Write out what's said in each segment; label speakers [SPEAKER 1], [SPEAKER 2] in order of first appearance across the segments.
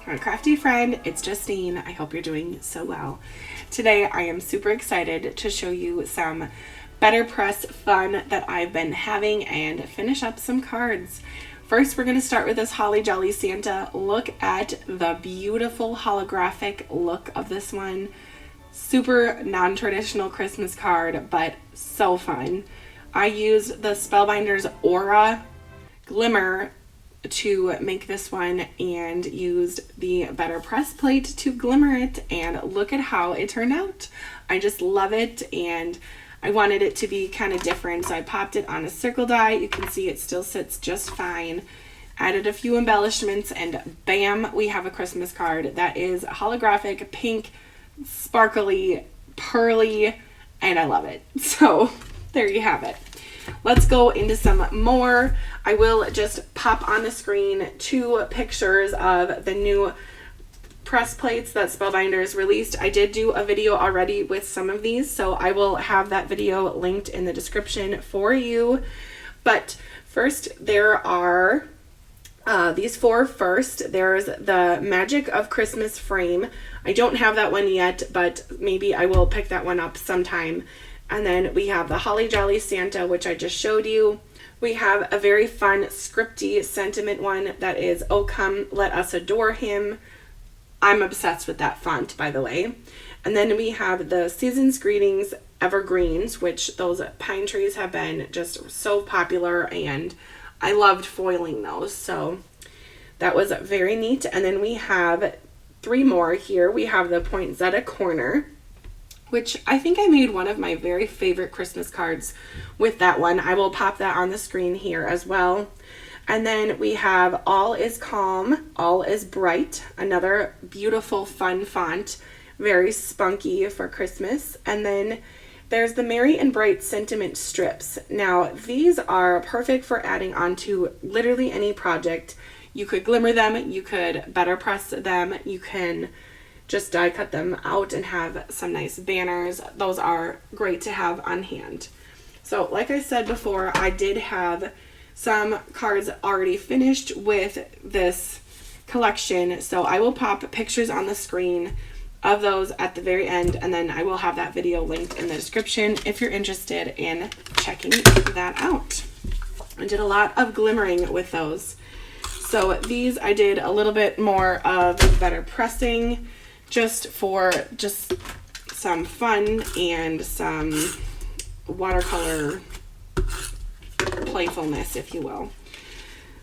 [SPEAKER 1] my crafty friend, it's Justine. I hope you're doing so well. Today I am super excited to show you some BetterPress fun that I've been having and finish up some cards. First, we're going to start with this Holly Jolly Santa. Look at the beautiful holographic look of this one. Super non-traditional Christmas card, but so fun. I used the Spellbinders Aura Glimmer to make this one and used the BetterPress plate to glimmer it, and look at how it turned out. I just love it, and I wanted it to be kind of different, so I popped it on a circle die. You can see it still sits just fine. Added a few embellishments, and bam, we have a Christmas card that is holographic, pink, sparkly, pearly, and I love it. So there you have it. Let's go into some more. I will just pop on the screen 2 pictures of the new press plates that Spellbinders released. I did do a video already with some of these, so I will have that video linked in the description for you. But first, there are these 4 first. There's the Magic of Christmas frame. I don't have that one yet, but maybe I will pick that one up sometime. And then we have the Holly Jolly Santa, which I just showed you. We have a very fun scripty sentiment one that is, "Oh come, let us adore him." I'm obsessed with that font, by the way. And then we have the Season's Greetings Evergreens, which those pine trees have been just so popular, and I loved foiling those. So that was very neat. And then we have 3 more here. We have the Poinsettia Corner, which I think I made one of my very favorite Christmas cards with that one. I will pop that on the screen here as well. And then we have All is Calm, All is Bright, another beautiful fun font, very spunky for Christmas. And then there's the Merry and Bright Sentiment Strips. Now these are perfect for adding onto literally any project. You could glimmer them, you could BetterPress them, you can just die cut them out and have some nice banners. Those are great to have on hand. So like I said before, I did have some cards already finished with this collection, so I will pop pictures on the screen of those at the very end, and then I will have that video linked in the description if you're interested in checking that out. I did a lot of glimmering with those. So these I did a little bit more of better pressing, just for some fun and some watercolor playfulness, if you will.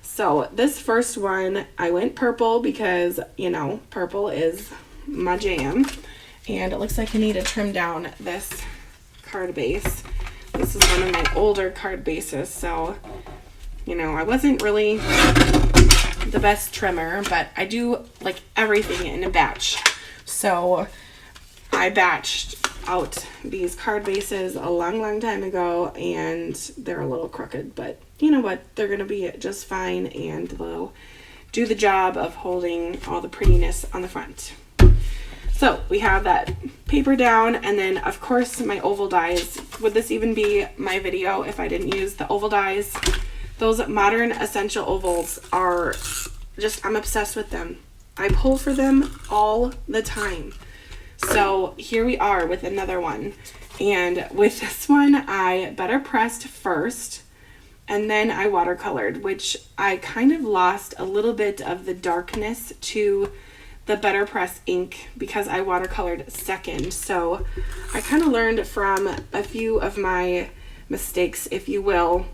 [SPEAKER 1] So this first one, I went purple because, you know, purple is my jam. And it looks like I need to trim down this card base. This is one of my older card bases, so, you know, I wasn't really the best trimmer, but I do like everything in a batch. So I batched out these card bases a long time ago, and they're a little crooked, but you know what? They're going to be just fine, and they'll do the job of holding all the prettiness on the front. So we have that paper down, and then of course my oval dies. Would this even be my video if I didn't use the oval dies? Those Modern Essential ovals are just, I'm obsessed with them. I pull for them all the time. So here we are with another one. And with this one, I BetterPressed first, and then I watercolored, which I kind of lost a little bit of the darkness to the BetterPress ink because I watercolored second. So I kind of learned from a few of my mistakes, if you will,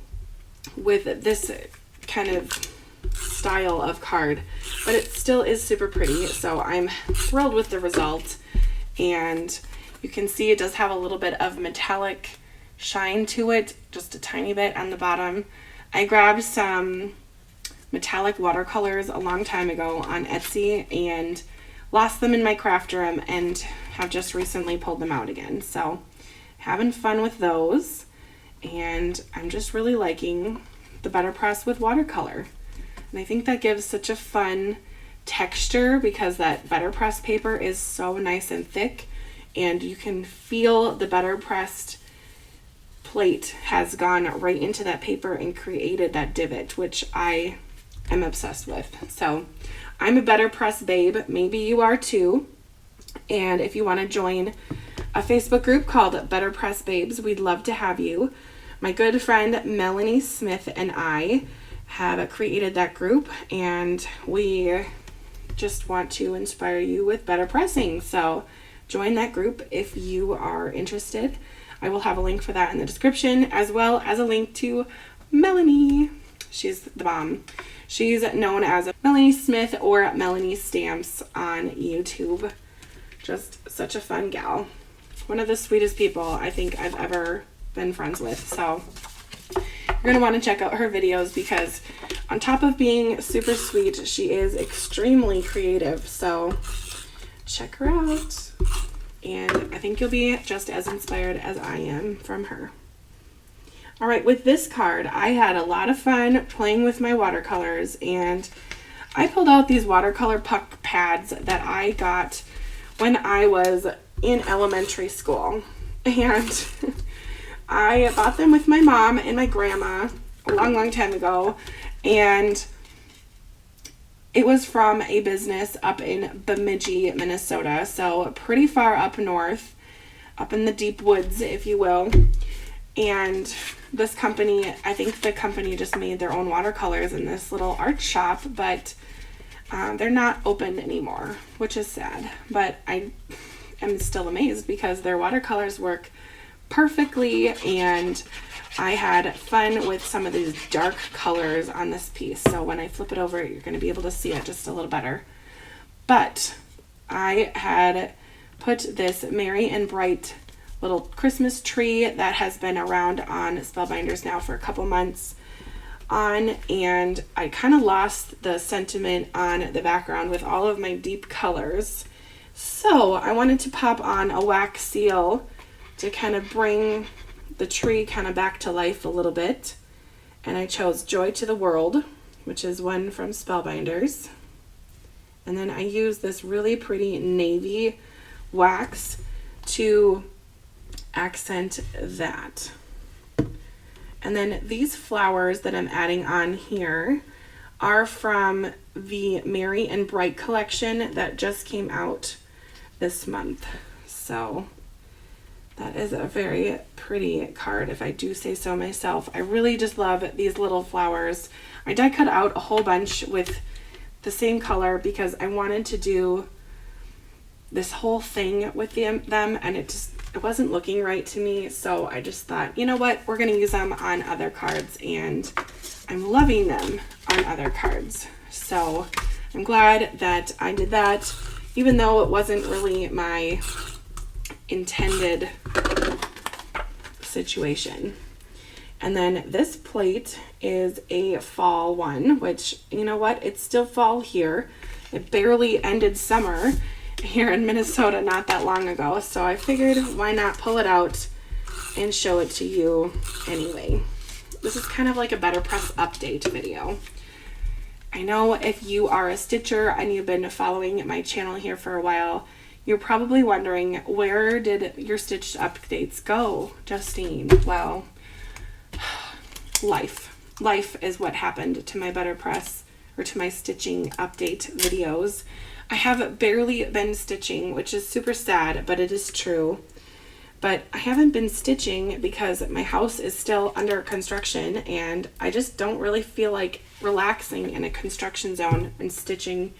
[SPEAKER 1] with this kind of style of card, but it still is super pretty, so I'm thrilled with the result. And you can see it does have a little bit of metallic shine to it, just a tiny bit on the bottom. I grabbed some metallic watercolors a long time ago on Etsy and lost them in my craft room, and have just recently pulled them out again. So having fun with those, and I'm just really liking the BetterPress with watercolor. And I think that gives such a fun texture because that BetterPress paper is so nice and thick, and you can feel the BetterPressed plate has gone right into that paper and created that divot, which I am obsessed with. So I'm a BetterPress babe. Maybe you are too. And if you want to join a Facebook group called BetterPress Babes, we'd love to have you. My good friend Melanie Smith and I have created that group, and we just want to inspire you with better pressing. So join that group if you are interested. I will have a link for that in the description, as well as a link to Melanie. She's the bomb. She's known as Melanie Smith or Melanie Stamps on YouTube. Just such a fun gal. One of the sweetest people I think I've ever been friends with. So you're going to want to check out her videos, because on top of being super sweet, she is extremely creative. So check her out. And I think you'll be just as inspired as I am from her. All right, with this card, I had a lot of fun playing with my watercolors, and I pulled out these watercolor puck pads that I got when I was in elementary school. And I bought them with my mom and my grandma a long time ago, and it was from a business up in Bemidji, Minnesota, so pretty far up north, up in the deep woods, if you will. And this company, I think the company just made their own watercolors in this little art shop, but they're not open anymore, which is sad. But I am still amazed because their watercolors work perfectly, and I had fun with some of these dark colors on this piece. So when I flip it over, you're going to be able to see it just a little better. But I had put this merry and bright little Christmas tree that has been around on Spellbinders now for a couple months on, and I kind of lost the sentiment on the background with all of my deep colors. So I wanted to pop on a wax seal to kind of bring the tree kind of back to life a little bit. And I chose Joy to the World, which is one from Spellbinders. And then I used this really pretty navy wax to accent that. And then these flowers that I'm adding on here are from the Merry and Bright collection that just came out this month. So that is a very pretty card, if I do say so myself. I really just love these little flowers. I die cut out a whole bunch with the same color because I wanted to do this whole thing with them, and it wasn't looking right to me. So I just thought, you know what, we're going to use them on other cards, and I'm loving them on other cards. So I'm glad that I did that, even though it wasn't really my intended situation. And then this plate is a fall one, which, you know what, it's still fall here. It barely ended summer here in Minnesota not that long ago, so I figured why not pull it out and show it to you anyway. This is kind of like a BetterPress update video. I know if you are a stitcher and you've been following my channel here for a while, you're probably wondering, where did your stitch updates go, Justine? Well, life is what happened to my BetterPress, or to my stitching update videos. I have barely been stitching, which is super sad, but it is true. But I haven't been stitching because my house is still under construction, and I just don't really feel like relaxing in a construction zone and stitching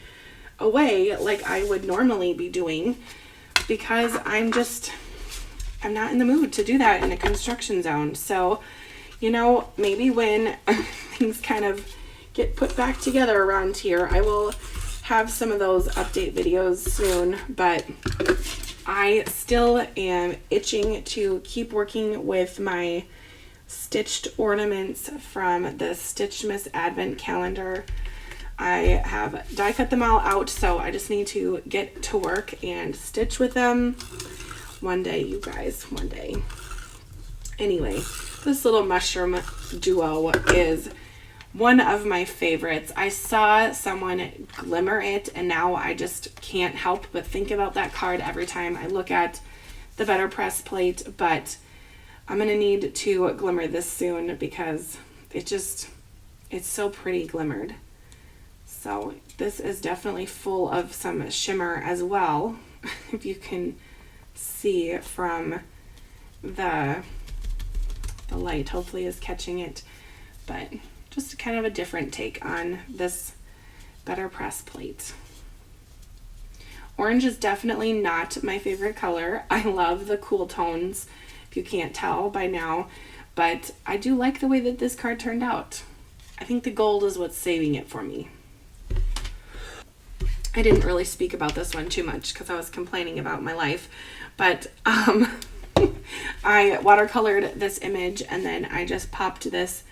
[SPEAKER 1] away like I would normally be doing, because I'm not in the mood to do that in a construction zone. So, you know, maybe when things kind of get put back together around here, I will have some of those update videos soon, but I still am itching to keep working with my stitched ornaments from the Stitchmas Advent Calendar. I have die cut them all out, so I just need to get to work and stitch with them one day, you guys, one day. Anyway, this little mushroom duo is one of my favorites. I saw someone glimmer it, and now I just can't help but think about that card every time I look at the BetterPress plate. But I'm gonna need to glimmer this soon because it's so pretty glimmered. So this is definitely full of some shimmer as well. If you can see from the light, hopefully is catching it, but just kind of a different take on this BetterPress plate. Orange is definitely not my favorite color. I love the cool tones, if you can't tell by now, but I do like the way that this card turned out. I think the gold is what's saving it for me. I didn't really speak about this one too much because I was complaining about my life, but I watercolored this image and then I just popped this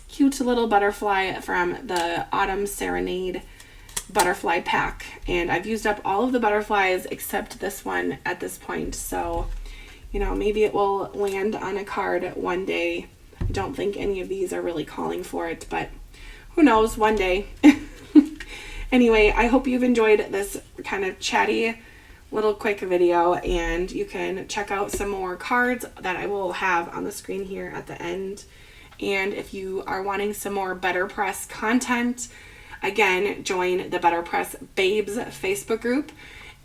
[SPEAKER 1] cute little butterfly from the Autumn Serenade butterfly pack, and I've used up all of the butterflies except this one at this point, so you know, maybe it will land on a card one day. I don't think any of these are really calling for it, but who knows, one day. Anyway, I hope you've enjoyed this kind of chatty little quick video, and you can check out some more cards that I will have on the screen here at the end. And if you are wanting some more BetterPress content, again, join the BetterPress Babes Facebook group.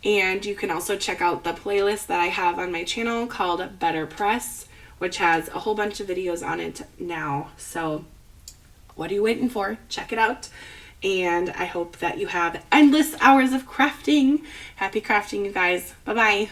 [SPEAKER 1] And you can also check out the playlist that I have on my channel called BetterPress, which has a whole bunch of videos on it now. So what are you waiting for? Check it out. And I hope that you have endless hours of crafting. Happy crafting, you guys. Bye-bye.